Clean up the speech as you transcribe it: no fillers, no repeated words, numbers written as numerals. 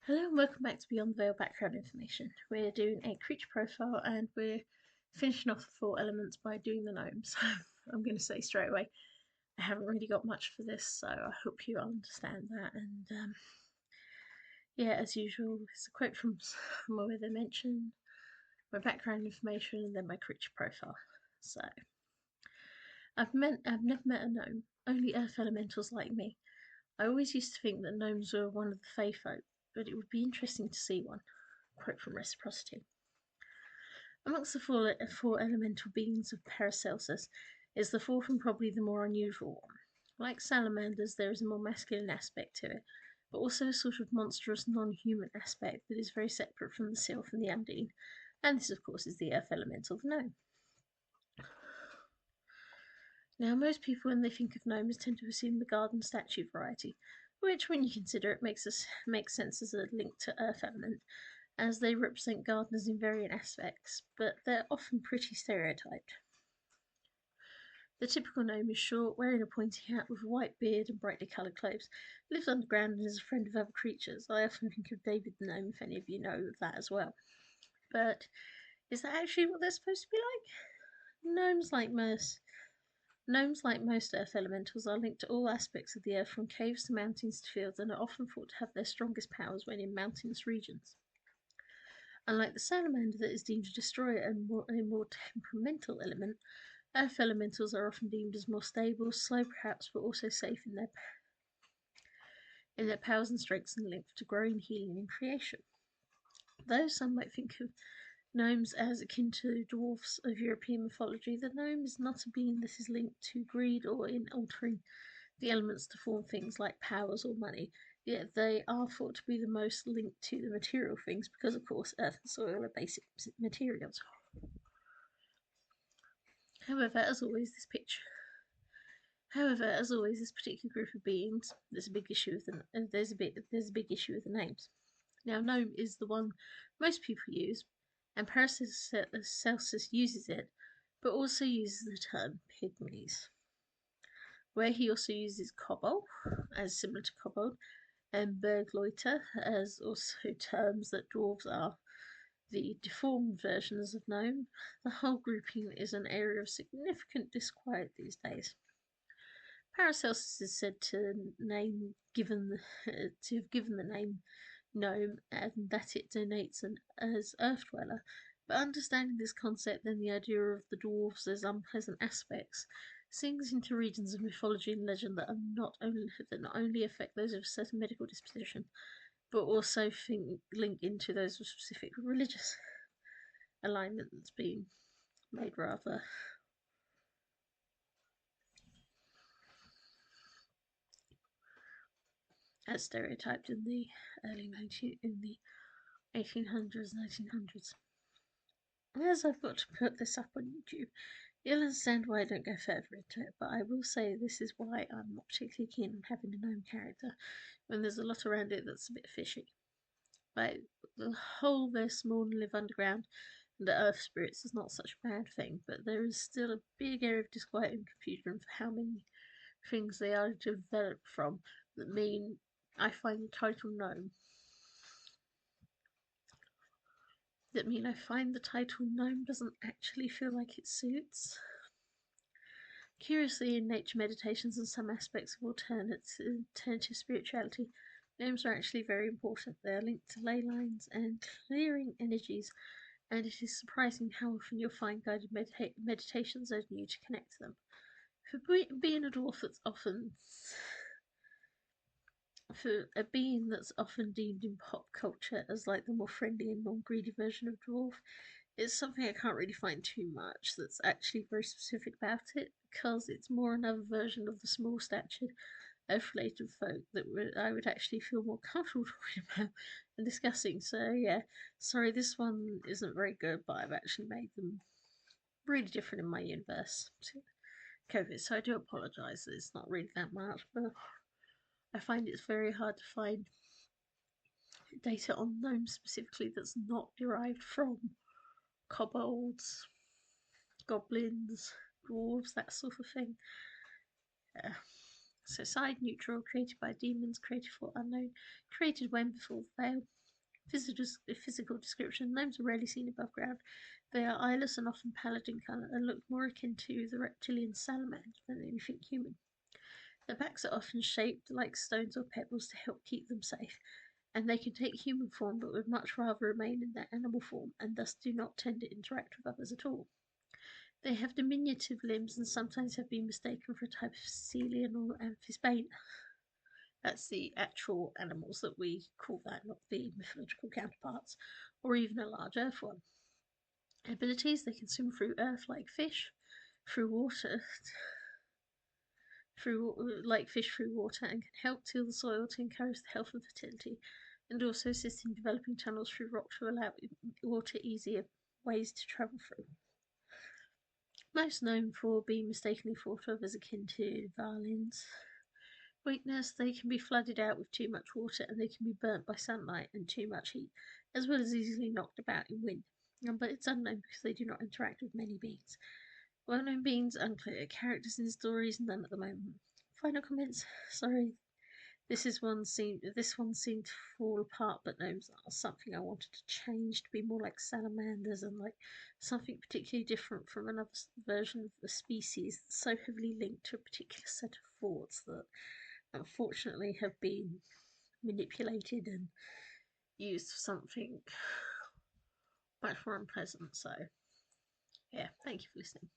Hello and welcome back to Beyond the Veil background information. We're doing a creature profile and we're finishing off the 4 elements by doing the gnomes. I'm going to say straight away, I haven't really got much for this, so I hope you understand that. And yeah, as usual, it's a quote from somewhere they mention, my background information, and then my creature profile. So, I've never met a gnome, only earth elementals like me. I always used to think that gnomes were one of the Fae folk, but it would be interesting to see one. Quote from Reciprocity. Amongst the four elemental beings of Paracelsus is the fourth and probably the more unusual one. Like salamanders, there is a more masculine aspect to it, but also a sort of monstrous non-human aspect that is very separate from the sylph and the undine, and this of course is the earth elemental, the gnome. Now most people when they think of gnomes tend to assume the garden statue variety, which when you consider it makes sense as a link to earth element, as they represent gardeners in varying aspects, but they're often pretty stereotyped. The typical gnome is short, wearing a pointy hat with a white beard and brightly coloured clothes, lives underground and is a friend of other creatures. I often think of David the gnome, if any of you know that as well. But is that actually what they're supposed to be like? Gnomes, like most earth elementals, are linked to all aspects of the earth, from caves to mountains to fields, and are often thought to have their strongest powers when in mountainous regions. Unlike the salamander that is deemed a destroyer and a more temperamental element, earth elementals are often deemed as more stable, slow perhaps, but also safe in their powers and strengths and linked to growing, healing, and creation. Though some might think of gnomes as akin to dwarfs of European mythology, the gnome is not a being that is linked to greed or in altering the elements to form things like powers or money, yet they are thought to be the most linked to the material things because, of course, earth and soil are basic materials. However, as always, this particular group of beings, there's a big issue with there's a big issue with the names. Now, gnome is the one most people use, and Paracelsus uses it, but also uses the term pygmies, where he also uses kobold, as similar to kobold, and bergleute as also terms that dwarves are the deformed versions of gnome. The whole grouping is an area of significant disquiet these days. Paracelsus is said to have given the name gnome, and that it denotes an as earth dweller. But understanding this concept and the idea of the dwarves as unpleasant aspects sinks into regions of mythology and legend that not only affect those of a certain medical disposition, but also link into those with specific religious alignment that's being made rather as stereotyped in the early 1800s, 1900s. As I've got to put this up on YouTube, you'll understand why I don't go further into it, but I will say this is why I'm not particularly keen on having a gnome character when there's a lot around it that's a bit fishy. Like, the whole they're small and live underground, and the earth spirits is not such a bad thing, but there is still a big area of disquiet and confusion for how many things they are developed from that mean I find the title gnome. I find the title gnome doesn't actually feel like it suits. Curiously, in nature meditations and some aspects of alternative spirituality, gnomes are actually very important. They are linked to ley lines and clearing energies, and it is surprising how often you'll find guided meditations urging you to connect to them. For being a dwarf for a being that's often deemed in pop culture as like the more friendly and non-greedy version of dwarf, it's something I can't really find too much that's actually very specific about it, because it's more another version of the small statured earth-related folk that I would actually feel more comfortable talking about and discussing. So yeah, sorry, this one isn't very good, but I've actually made them really different in my universe to COVID, so I do apologise that it's not really that much, but I find it's very hard to find data on gnomes specifically that's not derived from kobolds, goblins, dwarves, that sort of thing. Yeah. So side neutral, created by demons, created for unknown, created when before the veil. Physical description. Gnomes are rarely seen above ground. They are eyeless and often pallid in colour and look more akin to the reptilian salamander than anything human. Their backs are often shaped like stones or pebbles to help keep them safe, and they can take human form but would much rather remain in their animal form and thus do not tend to interact with others at all. They have diminutive limbs and sometimes have been mistaken for a type of Cecilian or amphisbaena. That's the actual animals that we call that, not the mythological counterparts, or even a large earthworm. Abilities: they can swim through earth like fish, through water, like fish through water, and can help till the soil to encourage the health and fertility, and also assist in developing tunnels through rock to allow water easier ways to travel through. Most known for being mistakenly thought of as akin to violins. Weakness: they can be flooded out with too much water and they can be burnt by sunlight and too much heat, as well as easily knocked about in wind. But it's unknown because they do not interact with many beings. Well-known beings unclear. Characters in stories none at the moment. Final comments. Sorry, this one seemed to fall apart, but gnomes are something I wanted to change to be more like salamanders and like something particularly different from another version of the species that's so heavily linked to a particular set of thoughts that unfortunately have been manipulated and used for something much more unpleasant. So, yeah, thank you for listening.